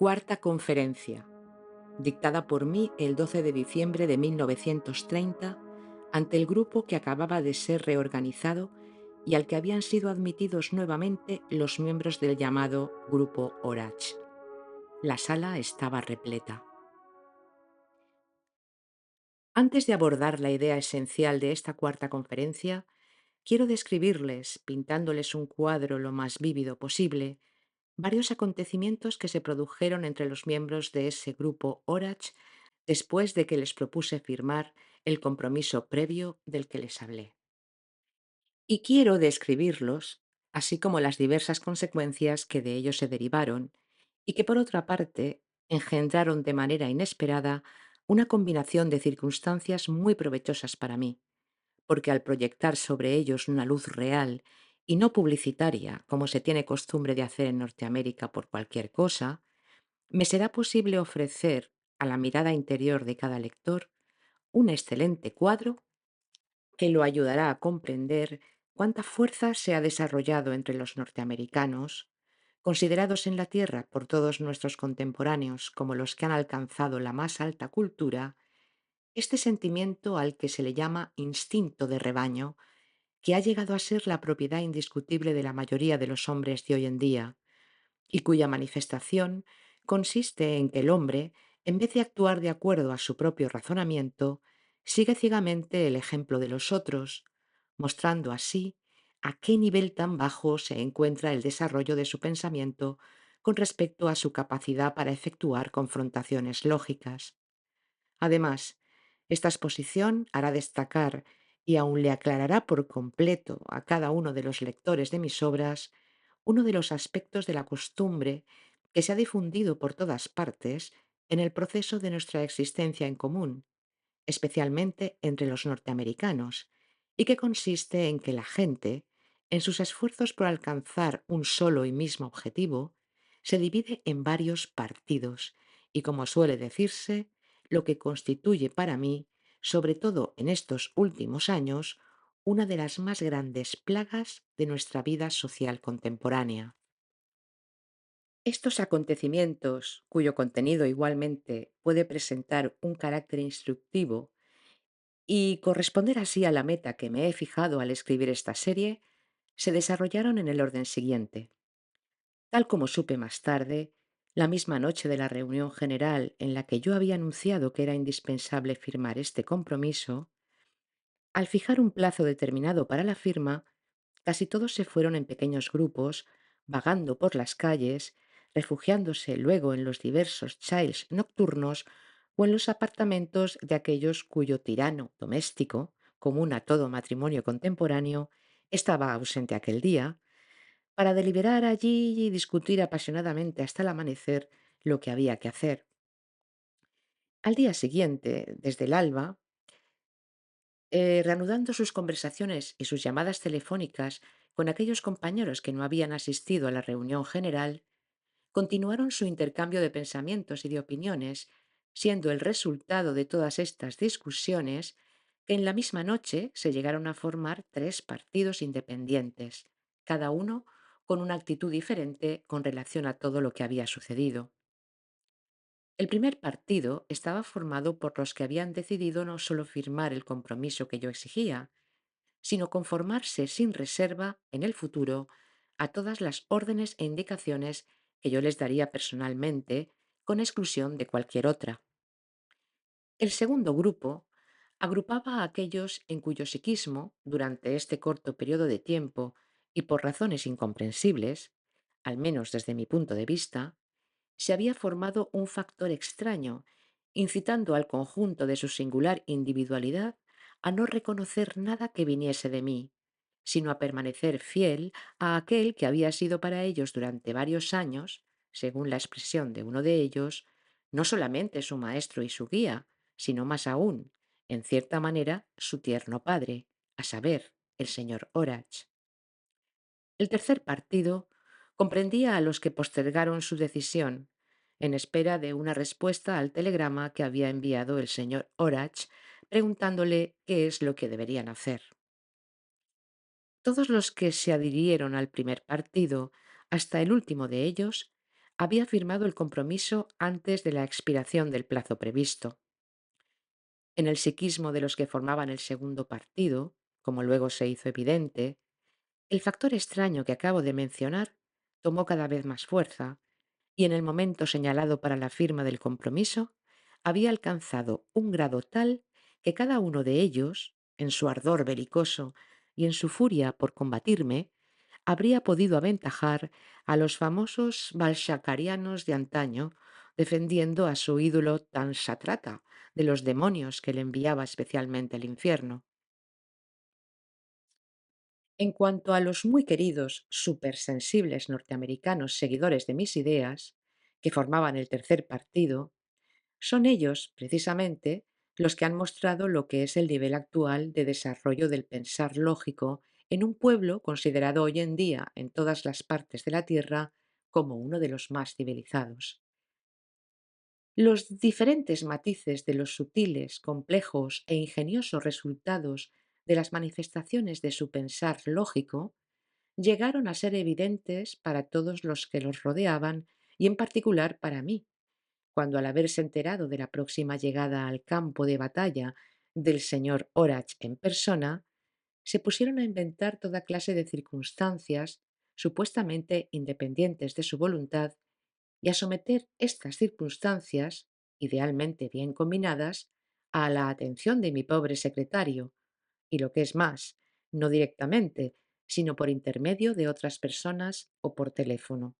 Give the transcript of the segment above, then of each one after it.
Cuarta conferencia, dictada por mí el 12 de diciembre de 1930 ante el grupo que acababa de ser reorganizado y al que habían sido admitidos nuevamente los miembros del llamado Grupo Orach. La sala estaba repleta. Antes de abordar la idea esencial de esta cuarta conferencia, quiero describirles, pintándoles un cuadro lo más vívido posible, varios acontecimientos que se produjeron entre los miembros de ese grupo Orach después de que les propuse firmar el compromiso previo del que les hablé. Y quiero describirlos, así como las diversas consecuencias que de ellos se derivaron y que, por otra parte, engendraron de manera inesperada una combinación de circunstancias muy provechosas para mí, porque al proyectar sobre ellos una luz real y no publicitaria, como se tiene costumbre de hacer en Norteamérica por cualquier cosa, me será posible ofrecer a la mirada interior de cada lector un excelente cuadro que lo ayudará a comprender cuánta fuerza se ha desarrollado entre los norteamericanos, considerados en la Tierra por todos nuestros contemporáneos como los que han alcanzado la más alta cultura, este sentimiento al que se le llama instinto de rebaño, que ha llegado a ser la propiedad indiscutible de la mayoría de los hombres de hoy en día, y cuya manifestación consiste en que el hombre, en vez de actuar de acuerdo a su propio razonamiento, sigue ciegamente el ejemplo de los otros, mostrando así a qué nivel tan bajo se encuentra el desarrollo de su pensamiento con respecto a su capacidad para efectuar confrontaciones lógicas. Además, esta exposición hará destacar y aun le aclarará por completo a cada uno de los lectores de mis obras uno de los aspectos de la costumbre que se ha difundido por todas partes en el proceso de nuestra existencia en común, especialmente entre los norteamericanos, y que consiste en que la gente, en sus esfuerzos por alcanzar un solo y mismo objetivo, se divide en varios partidos y, como suele decirse, lo que constituye para mí, sobre todo en estos últimos años, una de las más grandes plagas de nuestra vida social contemporánea. Estos acontecimientos, cuyo contenido igualmente puede presentar un carácter instructivo y corresponder así a la meta que me he fijado al escribir esta serie, se desarrollaron en el orden siguiente. Tal como supe más tarde, la misma noche de la reunión general en la que yo había anunciado que era indispensable firmar este compromiso, al fijar un plazo determinado para la firma, casi todos se fueron en pequeños grupos, vagando por las calles, refugiándose luego en los diversos chais nocturnos o en los apartamentos de aquellos cuyo tirano doméstico, común a todo matrimonio contemporáneo, estaba ausente aquel día, para deliberar allí y discutir apasionadamente hasta el amanecer lo que había que hacer. Al día siguiente, desde el alba, reanudando sus conversaciones y sus llamadas telefónicas con aquellos compañeros que no habían asistido a la reunión general, continuaron su intercambio de pensamientos y de opiniones, siendo el resultado de todas estas discusiones que en la misma noche se llegaron a formar tres partidos independientes, cada uno con una actitud diferente con relación a todo lo que había sucedido. El primer partido estaba formado por los que habían decidido no solo firmar el compromiso que yo exigía, sino conformarse sin reserva en el futuro a todas las órdenes e indicaciones que yo les daría personalmente, con exclusión de cualquier otra. El segundo grupo agrupaba a aquellos en cuyo psiquismo, durante este corto periodo de tiempo y por razones incomprensibles, al menos desde mi punto de vista, se había formado un factor extraño, incitando al conjunto de su singular individualidad a no reconocer nada que viniese de mí, sino a permanecer fiel a aquel que había sido para ellos durante varios años, según la expresión de uno de ellos, no solamente su maestro y su guía, sino más aún, en cierta manera, su tierno padre, a saber, el señor Orach. El tercer partido comprendía a los que postergaron su decisión, en espera de una respuesta al telegrama que había enviado el señor Orach, preguntándole qué es lo que deberían hacer. Todos los que se adhirieron al primer partido, hasta el último de ellos, había firmado el compromiso antes de la expiración del plazo previsto. En el psiquismo de los que formaban el segundo partido, como luego se hizo evidente, el factor extraño que acabo de mencionar tomó cada vez más fuerza y en el momento señalado para la firma del compromiso había alcanzado un grado tal que cada uno de ellos, en su ardor belicoso y en su furia por combatirme, habría podido aventajar a los famosos balshacarianos de antaño, defendiendo a su ídolo tan satrata de los demonios que le enviaba especialmente al infierno. En cuanto a los muy queridos supersensibles norteamericanos seguidores de mis ideas, que formaban el tercer partido, son ellos, precisamente, los que han mostrado lo que es el nivel actual de desarrollo del pensar lógico en un pueblo considerado hoy en día en todas las partes de la Tierra como uno de los más civilizados. Los diferentes matices de los sutiles, complejos e ingeniosos resultados de las manifestaciones de su pensar lógico llegaron a ser evidentes para todos los que los rodeaban y en particular para mí, cuando al haberse enterado de la próxima llegada al campo de batalla del señor Orach en persona, se pusieron a inventar toda clase de circunstancias supuestamente independientes de su voluntad y a someter estas circunstancias, idealmente bien combinadas, a la atención de mi pobre secretario, y lo que es más, no directamente, sino por intermedio de otras personas o por teléfono.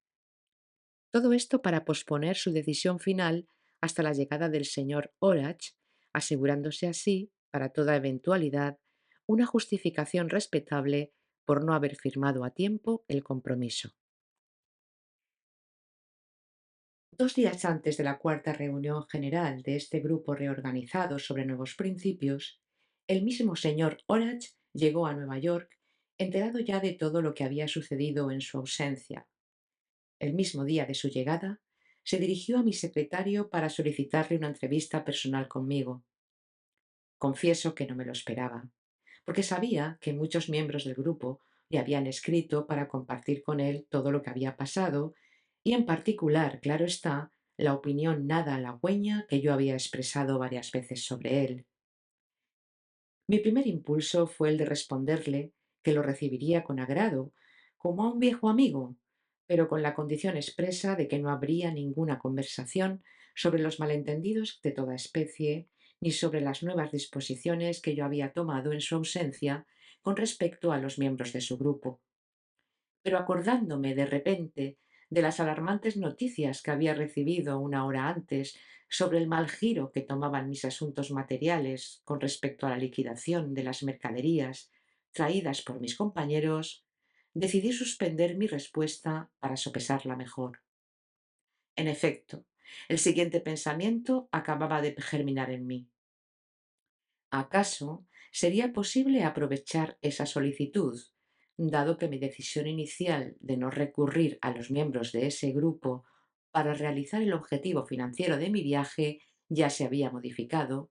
Todo esto para posponer su decisión final hasta la llegada del señor Orach, asegurándose así, para toda eventualidad, una justificación respetable por no haber firmado a tiempo el compromiso. 2 días antes de la cuarta reunión general de este grupo reorganizado sobre nuevos principios, el mismo señor Orach llegó a Nueva York, enterado ya de todo lo que había sucedido en su ausencia. El mismo día de su llegada, se dirigió a mi secretario para solicitarle una entrevista personal conmigo. Confieso que no me lo esperaba, porque sabía que muchos miembros del grupo le habían escrito para compartir con él todo lo que había pasado y en particular, claro está, la opinión nada halagüeña que yo había expresado varias veces sobre él. Mi primer impulso fue el de responderle que lo recibiría con agrado, como a un viejo amigo, pero con la condición expresa de que no habría ninguna conversación sobre los malentendidos de toda especie, ni sobre las nuevas disposiciones que yo había tomado en su ausencia con respecto a los miembros de su grupo. Pero acordándome de repente de las alarmantes noticias que había recibido una hora antes sobre el mal giro que tomaban mis asuntos materiales con respecto a la liquidación de las mercaderías traídas por mis compañeros, decidí suspender mi respuesta para sopesarla mejor. En efecto, el siguiente pensamiento acababa de germinar en mí. ¿Acaso sería posible aprovechar esa solicitud, dado que mi decisión inicial de no recurrir a los miembros de ese grupo para realizar el objetivo financiero de mi viaje ya se había modificado,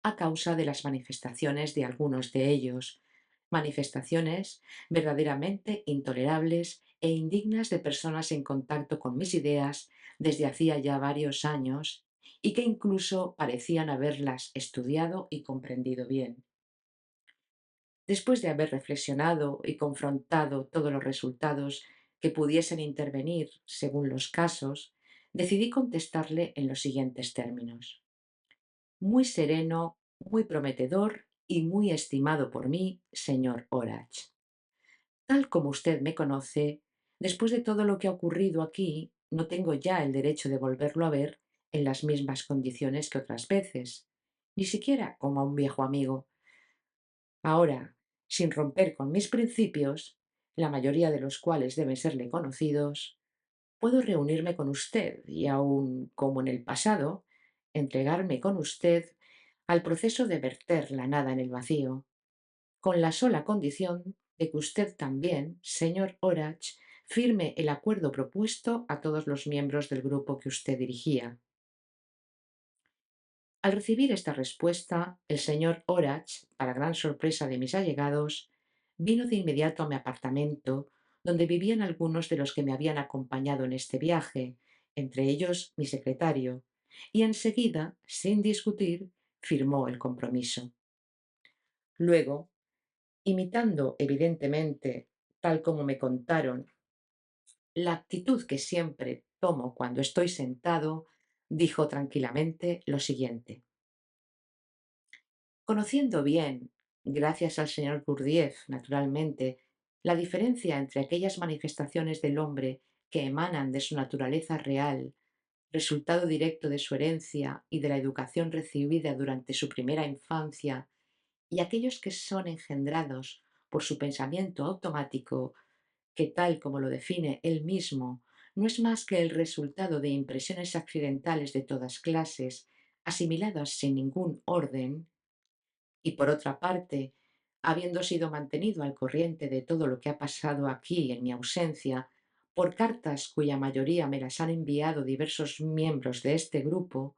a causa de las manifestaciones de algunos de ellos, manifestaciones verdaderamente intolerables e indignas de personas en contacto con mis ideas desde hacía ya varios años y que incluso parecían haberlas estudiado y comprendido bien? Después de haber reflexionado y confrontado todos los resultados que pudiesen intervenir según los casos, decidí contestarle en los siguientes términos. Muy sereno, muy prometedor y muy estimado por mí, señor Orach. Tal como usted me conoce, después de todo lo que ha ocurrido aquí, no tengo ya el derecho de volverlo a ver en las mismas condiciones que otras veces, ni siquiera como a un viejo amigo. Ahora, sin romper con mis principios, la mayoría de los cuales deben serle conocidos, puedo reunirme con usted y aun, como en el pasado, entregarme con usted al proceso de verter la nada en el vacío, con la sola condición de que usted también, señor Orach, firme el acuerdo propuesto a todos los miembros del grupo que usted dirigía. Al recibir esta respuesta, el señor Orach, para gran sorpresa de mis allegados, vino de inmediato a mi apartamento, donde vivían algunos de los que me habían acompañado en este viaje, entre ellos mi secretario, y enseguida, sin discutir, firmó el compromiso. Luego, imitando evidentemente, tal como me contaron, la actitud que siempre tomo cuando estoy sentado, dijo tranquilamente lo siguiente. Conociendo bien, gracias al señor Gurdjieff, naturalmente, la diferencia entre aquellas manifestaciones del hombre que emanan de su naturaleza real, resultado directo de su herencia y de la educación recibida durante su primera infancia, y aquellos que son engendrados por su pensamiento automático, que tal como lo define él mismo, no es más que el resultado de impresiones accidentales de todas clases, asimiladas sin ningún orden, y por otra parte, habiendo sido mantenido al corriente de todo lo que ha pasado aquí en mi ausencia, por cartas cuya mayoría me las han enviado diversos miembros de este grupo,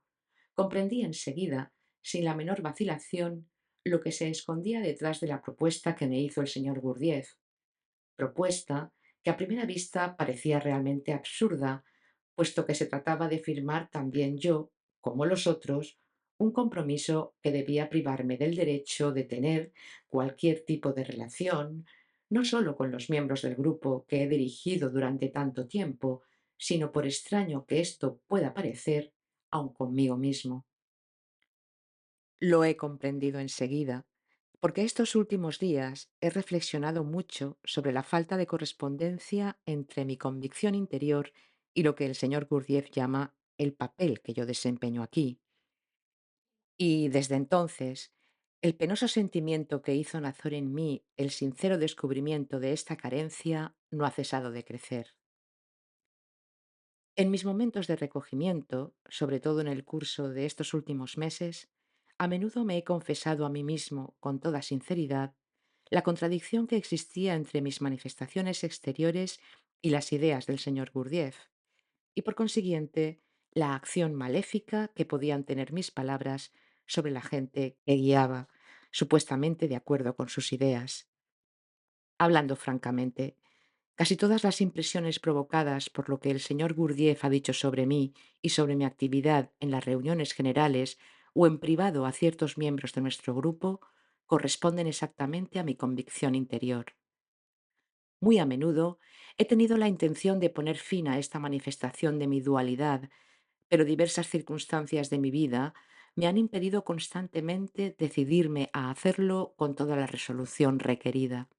comprendí enseguida, sin la menor vacilación, lo que se escondía detrás de la propuesta que me hizo el señor Gurdjieff, propuesta que a primera vista parecía realmente absurda, puesto que se trataba de firmar también yo, como los otros, un compromiso que debía privarme del derecho de tener cualquier tipo de relación, no solo con los miembros del grupo que he dirigido durante tanto tiempo, sino, por extraño que esto pueda parecer, aun conmigo mismo. Lo he comprendido enseguida, porque estos últimos días he reflexionado mucho sobre la falta de correspondencia entre mi convicción interior y lo que el señor Gurdjieff llama el papel que yo desempeño aquí. Y desde entonces, el penoso sentimiento que hizo nacer en mí el sincero descubrimiento de esta carencia no ha cesado de crecer. En mis momentos de recogimiento, sobre todo en el curso de estos últimos meses, a menudo me he confesado a mí mismo, con toda sinceridad, la contradicción que existía entre mis manifestaciones exteriores y las ideas del señor Gurdjieff, y por consiguiente, la acción maléfica que podían tener mis palabras sobre la gente que guiaba, supuestamente de acuerdo con sus ideas. Hablando francamente, casi todas las impresiones provocadas por lo que el señor Gurdjieff ha dicho sobre mí y sobre mi actividad en las reuniones generales o en privado a ciertos miembros de nuestro grupo corresponden exactamente a mi convicción interior. Muy a menudo he tenido la intención de poner fin a esta manifestación de mi dualidad, pero diversas circunstancias de mi vida me han impedido constantemente decidirme a hacerlo con toda la resolución requerida.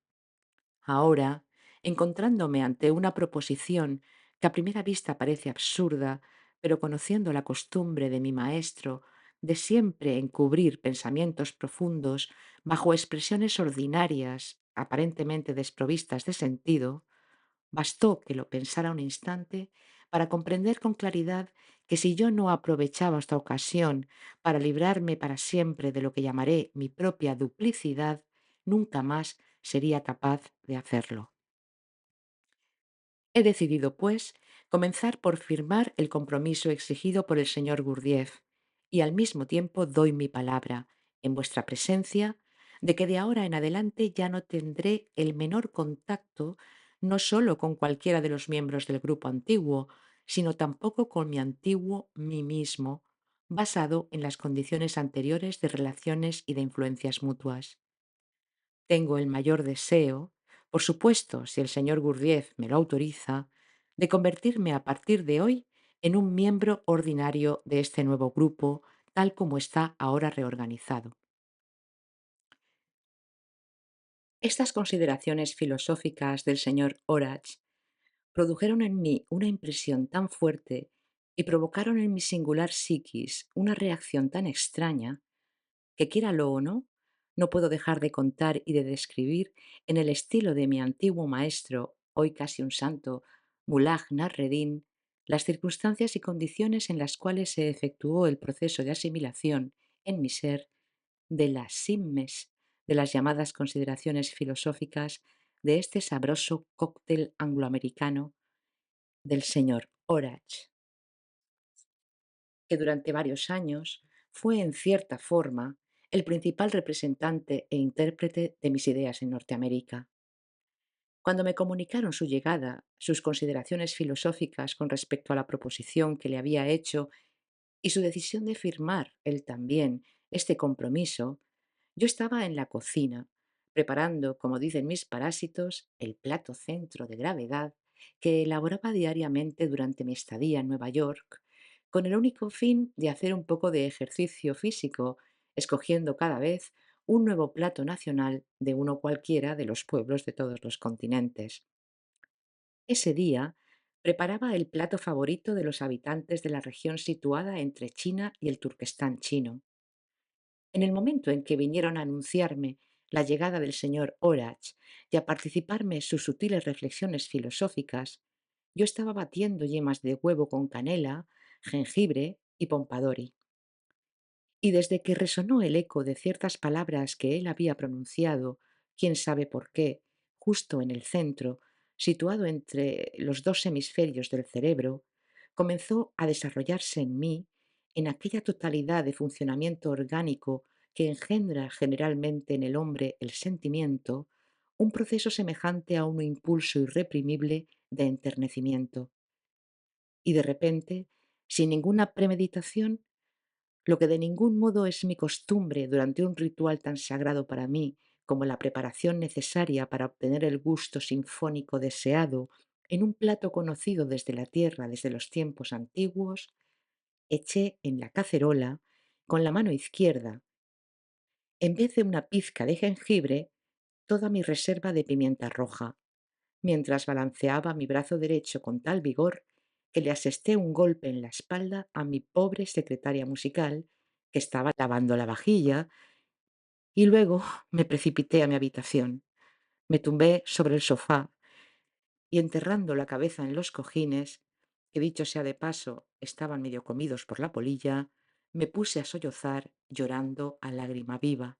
Ahora, encontrándome ante una proposición que a primera vista parece absurda, pero conociendo la costumbre de mi maestro de siempre encubrir pensamientos profundos bajo expresiones ordinarias, aparentemente desprovistas de sentido, bastó que lo pensara un instante para comprender con claridad que si yo no aprovechaba esta ocasión para librarme para siempre de lo que llamaré mi propia duplicidad, nunca más sería capaz de hacerlo. He decidido, pues, comenzar por firmar el compromiso exigido por el señor Gurdjieff y al mismo tiempo doy mi palabra, en vuestra presencia, de que de ahora en adelante ya no tendré el menor contacto no solo con cualquiera de los miembros del grupo antiguo, sino tampoco con mi antiguo mí mismo, basado en las condiciones anteriores de relaciones y de influencias mutuas. Tengo el mayor deseo, por supuesto, si el señor Gurdjieff me lo autoriza, de convertirme a partir de hoy en un miembro ordinario de este nuevo grupo, tal como está ahora reorganizado. Estas consideraciones filosóficas del señor Orach produjeron en mí una impresión tan fuerte y provocaron en mi singular psiquis una reacción tan extraña que quiéralo o no, no puedo dejar de contar y de describir en el estilo de mi antiguo maestro, hoy casi un santo, Mullah Nasreddin, las circunstancias y condiciones en las cuales se efectuó el proceso de asimilación en mi ser de las simmes, de las llamadas consideraciones filosóficas de este sabroso cóctel angloamericano del señor Orach, que durante varios años fue, en cierta forma, el principal representante e intérprete de mis ideas en Norteamérica. Cuando me comunicaron su llegada, sus consideraciones filosóficas con respecto a la proposición que le había hecho y su decisión de firmar, él también, este compromiso, yo estaba en la cocina, preparando, como dicen mis parásitos, el plato centro de gravedad que elaboraba diariamente durante mi estadía en Nueva York, con el único fin de hacer un poco de ejercicio físico, escogiendo cada vez un nuevo plato nacional de uno cualquiera de los pueblos de todos los continentes. Ese día preparaba el plato favorito de los habitantes de la región situada entre China y el Turquestán chino. En el momento en que vinieron a anunciarme la llegada del señor Orach y a participarme en sus sutiles reflexiones filosóficas, yo estaba batiendo yemas de huevo con canela, jengibre y pompadori. Y desde que resonó el eco de ciertas palabras que él había pronunciado, quién sabe por qué, justo en el centro, situado entre los dos hemisferios del cerebro, comenzó a desarrollarse en mí, en aquella totalidad de funcionamiento orgánico que engendra generalmente en el hombre el sentimiento, un proceso semejante a un impulso irreprimible de enternecimiento. Y de repente, sin ninguna premeditación, lo que de ningún modo es mi costumbre durante un ritual tan sagrado para mí como la preparación necesaria para obtener el gusto sinfónico deseado en un plato conocido desde la tierra desde los tiempos antiguos, eché en la cacerola, con la mano izquierda, en vez de una pizca de jengibre, toda mi reserva de pimienta roja, mientras balanceaba mi brazo derecho con tal vigor que le asesté un golpe en la espalda a mi pobre secretaria musical, que estaba lavando la vajilla, y luego me precipité a mi habitación. Me tumbé sobre el sofá y, enterrando la cabeza en los cojines, que dicho sea de paso, estaban medio comidos por la polilla, me puse a sollozar llorando a lágrima viva.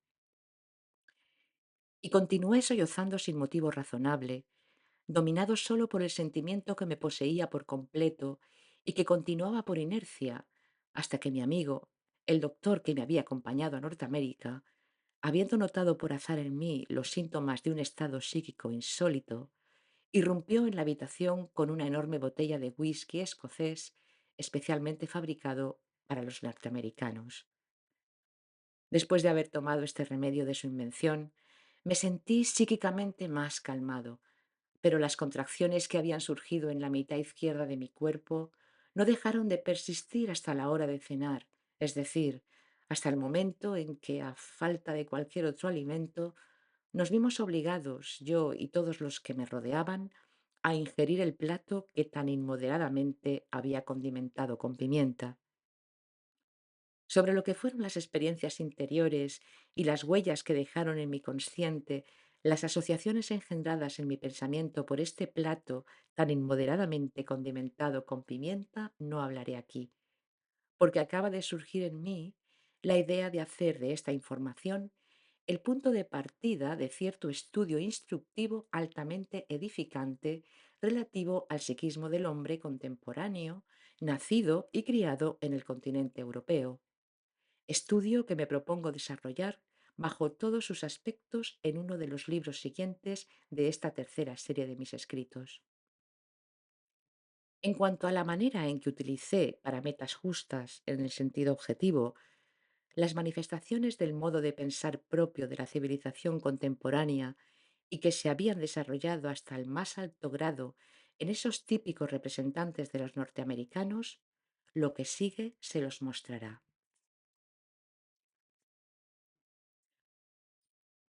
Y continué sollozando sin motivo razonable, dominado solo por el sentimiento que me poseía por completo y que continuaba por inercia, hasta que mi amigo, el doctor que me había acompañado a Norteamérica, habiendo notado por azar en mí los síntomas de un estado psíquico insólito, irrumpió en la habitación con una enorme botella de whisky escocés especialmente fabricado para los norteamericanos. Después de haber tomado este remedio de su invención, me sentí psíquicamente más calmado, pero las contracciones que habían surgido en la mitad izquierda de mi cuerpo no dejaron de persistir hasta la hora de cenar, es decir, hasta el momento en que, a falta de cualquier otro alimento, nos vimos obligados, yo y todos los que me rodeaban, a ingerir el plato que tan inmoderadamente había condimentado con pimienta. Sobre lo que fueron las experiencias interiores y las huellas que dejaron en mi consciente las asociaciones engendradas en mi pensamiento por este plato tan inmoderadamente condimentado con pimienta, no hablaré aquí, porque acaba de surgir en mí la idea de hacer de esta información el punto de partida de cierto estudio instructivo altamente edificante relativo al psiquismo del hombre contemporáneo, nacido y criado en el continente europeo, estudio que me propongo desarrollar bajo todos sus aspectos en uno de los libros siguientes de esta tercera serie de mis escritos. En cuanto a la manera en que utilicé para metas justas en el sentido objetivo las manifestaciones del modo de pensar propio de la civilización contemporánea y que se habían desarrollado hasta el más alto grado en esos típicos representantes de los norteamericanos, lo que sigue se los mostrará.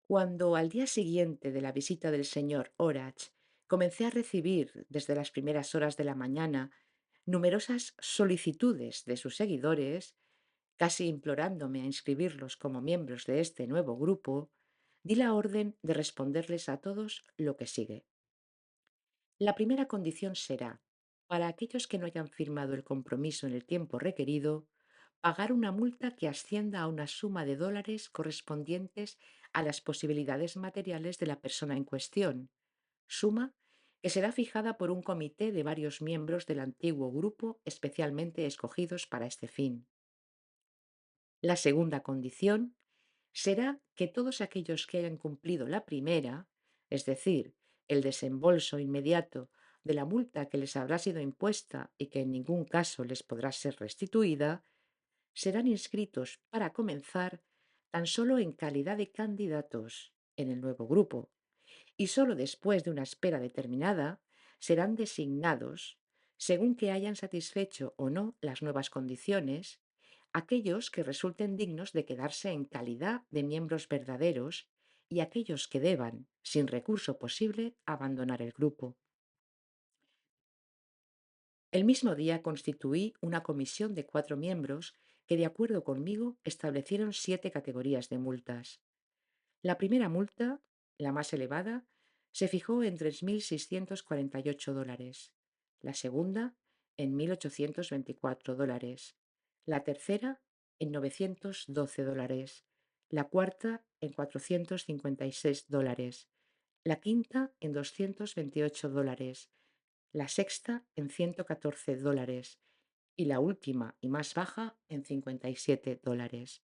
Cuando al día siguiente de la visita del señor Orach comencé a recibir desde las primeras horas de la mañana numerosas solicitudes de sus seguidores, casi implorándome a inscribirlos como miembros de este nuevo grupo, di la orden de responderles a todos lo que sigue. La primera condición será, para aquellos que no hayan firmado el compromiso en el tiempo requerido, pagar una multa que ascienda a una suma de dólares correspondientes a las posibilidades materiales de la persona en cuestión, suma que será fijada por un comité de varios miembros del antiguo grupo especialmente escogidos para este fin. La segunda condición será que todos aquellos que hayan cumplido la primera, es decir, el desembolso inmediato de la multa que les habrá sido impuesta y que en ningún caso les podrá ser restituida, serán inscritos para comenzar tan solo en calidad de candidatos en el nuevo grupo y solo después de una espera determinada serán designados, según que hayan satisfecho o no las nuevas condiciones, aquellos que resulten dignos de quedarse en calidad de miembros verdaderos y aquellos que deban, sin recurso posible, abandonar el grupo. El mismo día constituí una comisión de 4 miembros que, de acuerdo conmigo, establecieron 7 categorías de multas. La primera multa, la más elevada, se fijó en $3.648, la segunda en $1.824, la tercera en $912, la cuarta en $456, la quinta en $228, la sexta en $114 y la última y más baja en $57.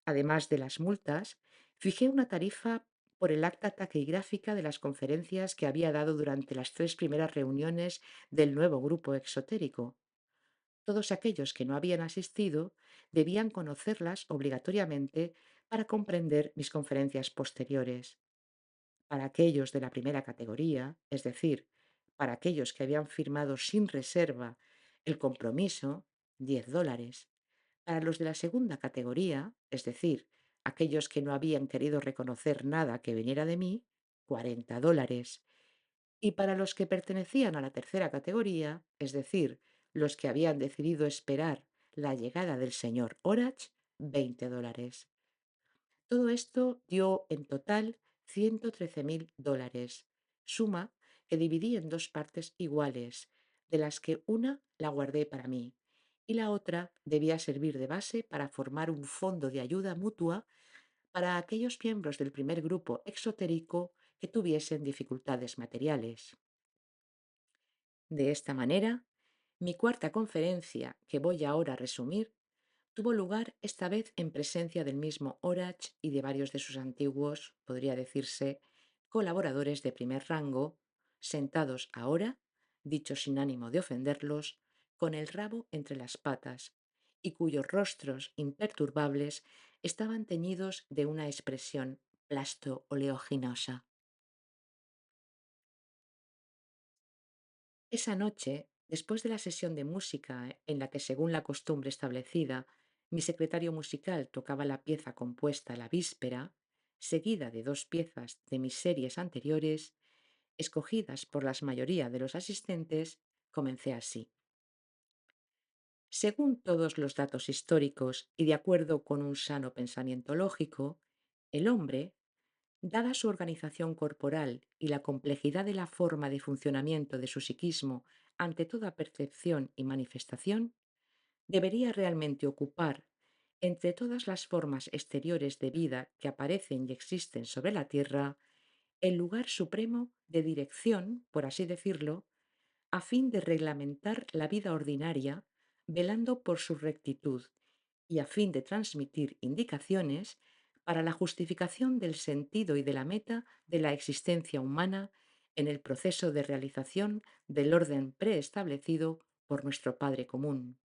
Además de las multas, fijé una tarifa por el acta taquigráfica de las conferencias que había dado durante las 3 primeras reuniones del nuevo grupo exotérico. Todos aquellos que no habían asistido debían conocerlas obligatoriamente para comprender mis conferencias posteriores. Para aquellos de la primera categoría, es decir, para aquellos que habían firmado sin reserva el compromiso, $10. Para los de la segunda categoría, es decir, aquellos que no habían querido reconocer nada que viniera de mí, $40. Y para los que pertenecían a la tercera categoría, es decir, los que habían decidido esperar la llegada del señor Orach, $20. Todo esto dio en total $113.000, suma que dividí en 2 partes iguales, de las que una la guardé para mí y la otra debía servir de base para formar un fondo de ayuda mutua para aquellos miembros del primer grupo exotérico que tuviesen dificultades materiales. De esta manera, mi cuarta conferencia, que voy ahora a resumir, tuvo lugar esta vez en presencia del mismo Orach y de varios de sus antiguos, podría decirse, colaboradores de primer rango, sentados ahora, dicho sin ánimo de ofenderlos, con el rabo entre las patas, y cuyos rostros imperturbables estaban teñidos de una expresión plasto-oleoginosa. Esa noche, después de la sesión de música en la que, según la costumbre establecida, mi secretario musical tocaba la pieza compuesta la víspera, seguida de 2 piezas de mis series anteriores, escogidas por la mayoría de los asistentes, comencé así. Según todos los datos históricos y de acuerdo con un sano pensamiento lógico, el hombre, dada su organización corporal y la complejidad de la forma de funcionamiento de su psiquismo ante toda percepción y manifestación, debería realmente ocupar, entre todas las formas exteriores de vida que aparecen y existen sobre la Tierra, el lugar supremo de dirección, por así decirlo, a fin de reglamentar la vida ordinaria, velando por su rectitud y a fin de transmitir indicaciones para la justificación del sentido y de la meta de la existencia humana en el proceso de realización del orden preestablecido por nuestro Padre común.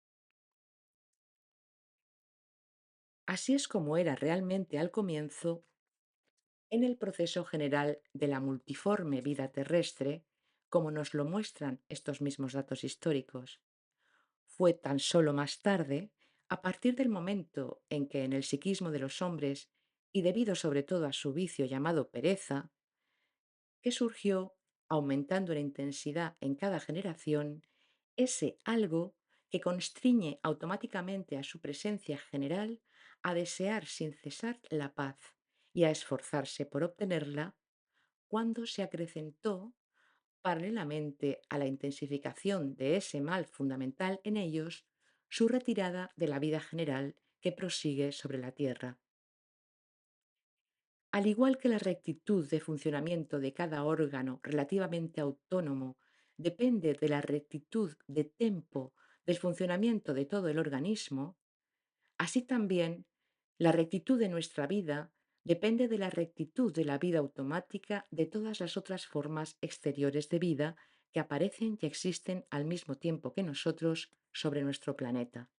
Así es como era realmente al comienzo en el proceso general de la multiforme vida terrestre, como nos lo muestran estos mismos datos históricos. Fue tan solo más tarde, a partir del momento en que en el psiquismo de los hombres, y debido sobre todo a su vicio llamado pereza, que surgió, aumentando en intensidad en cada generación, ese algo que constriñe automáticamente a su presencia general a desear sin cesar la paz y a esforzarse por obtenerla, cuando se acrecentó, paralelamente a la intensificación de ese mal fundamental en ellos, su retirada de la vida general que prosigue sobre la tierra. Al igual que la rectitud de funcionamiento de cada órgano relativamente autónomo depende de la rectitud de tempo del funcionamiento de todo el organismo, así también la rectitud de nuestra vida depende de la rectitud de la vida automática de todas las otras formas exteriores de vida que aparecen y existen al mismo tiempo que nosotros sobre nuestro planeta.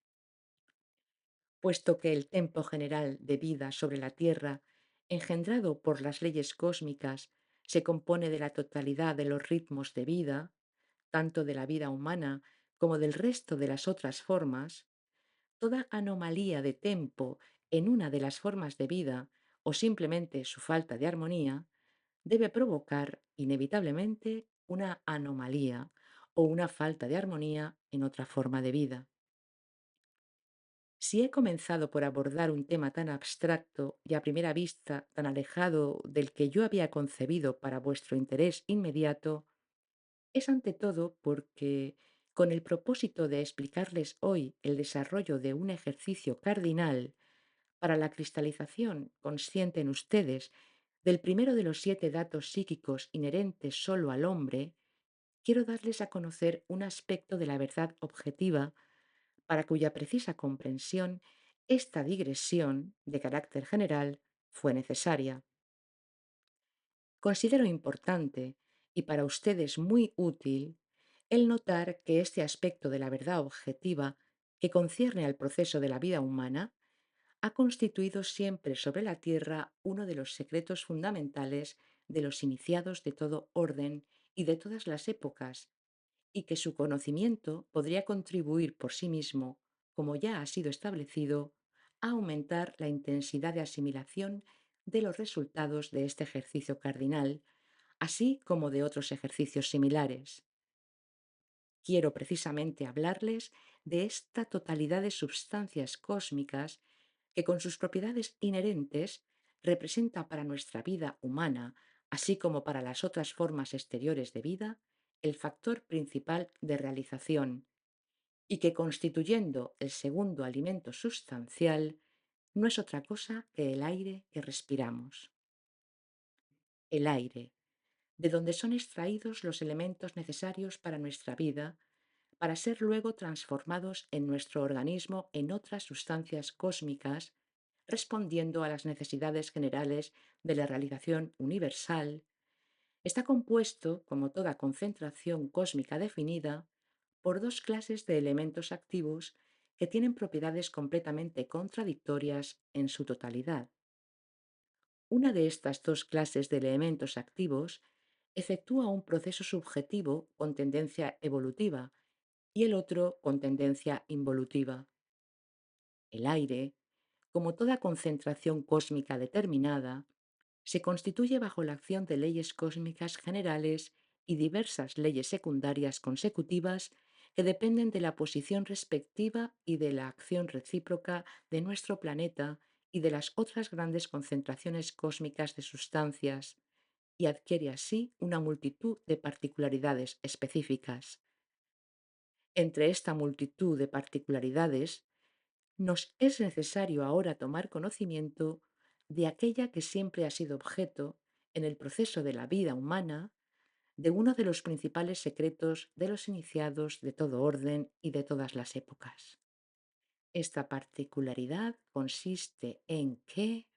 Puesto que el tempo general de vida sobre la Tierra, engendrado por las leyes cósmicas, se compone de la totalidad de los ritmos de vida, tanto de la vida humana como del resto de las otras formas, toda anomalía de tempo en una de las formas de vida o simplemente su falta de armonía debe provocar inevitablemente una anomalía o una falta de armonía en otra forma de vida. Si he comenzado por abordar un tema tan abstracto y a primera vista tan alejado del que yo había concebido para vuestro interés inmediato, es ante todo porque, con el propósito de explicarles hoy el desarrollo de un ejercicio cardinal para la cristalización consciente en ustedes del primero de los 7 datos psíquicos inherentes solo al hombre, quiero darles a conocer un aspecto de la verdad objetiva para cuya precisa comprensión esta digresión, de carácter general, fue necesaria. Considero importante, y para ustedes muy útil, el notar que este aspecto de la verdad objetiva que concierne al proceso de la vida humana ha constituido siempre sobre la Tierra uno de los secretos fundamentales de los iniciados de todo orden y de todas las épocas, y que su conocimiento podría contribuir por sí mismo, como ya ha sido establecido, a aumentar la intensidad de asimilación de los resultados de este ejercicio cardinal, así como de otros ejercicios similares. Quiero precisamente hablarles de esta totalidad de substancias cósmicas que con sus propiedades inherentes representa para nuestra vida humana, así como para las otras formas exteriores de vida, el factor principal de realización, y que constituyendo el segundo alimento sustancial, no es otra cosa que el aire que respiramos. El aire, de donde son extraídos los elementos necesarios para nuestra vida, para ser luego transformados en nuestro organismo en otras sustancias cósmicas, respondiendo a las necesidades generales de la realización universal, está compuesto, como toda concentración cósmica definida, por dos clases de elementos activos que tienen propiedades completamente contradictorias en su totalidad. Una de estas dos clases de elementos activos efectúa un proceso subjetivo con tendencia evolutiva y el otro con tendencia involutiva. El aire, como toda concentración cósmica determinada, se constituye bajo la acción de leyes cósmicas generales y diversas leyes secundarias consecutivas que dependen de la posición respectiva y de la acción recíproca de nuestro planeta y de las otras grandes concentraciones cósmicas de sustancias, y adquiere así una multitud de particularidades específicas. Entre esta multitud de particularidades, nos es necesario ahora tomar conocimiento de aquella que siempre ha sido objeto, en el proceso de la vida humana, de uno de los principales secretos de los iniciados de todo orden y de todas las épocas. Esta particularidad consiste en que